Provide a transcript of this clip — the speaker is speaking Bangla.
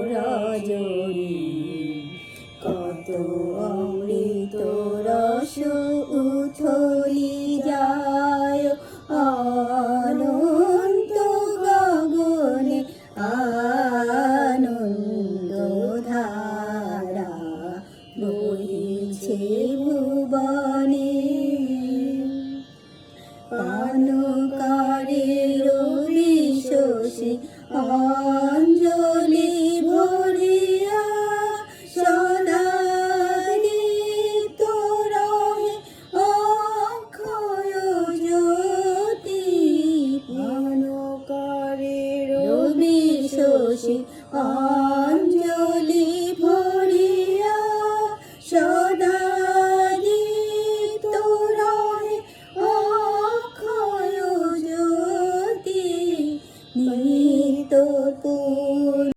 রজনী কত অমৃত রস উথলি যায় অনন্ত গগনে আনন্দ ধারা বহিছে ভুবনে পানকারের বিশ্বসী অঞ্জলি ভরিয়া সদা দীপ্ত রহে অক্ষয় জ্যোতি পানকারের বিশ্বসী অঞ্জলি ভরিয়া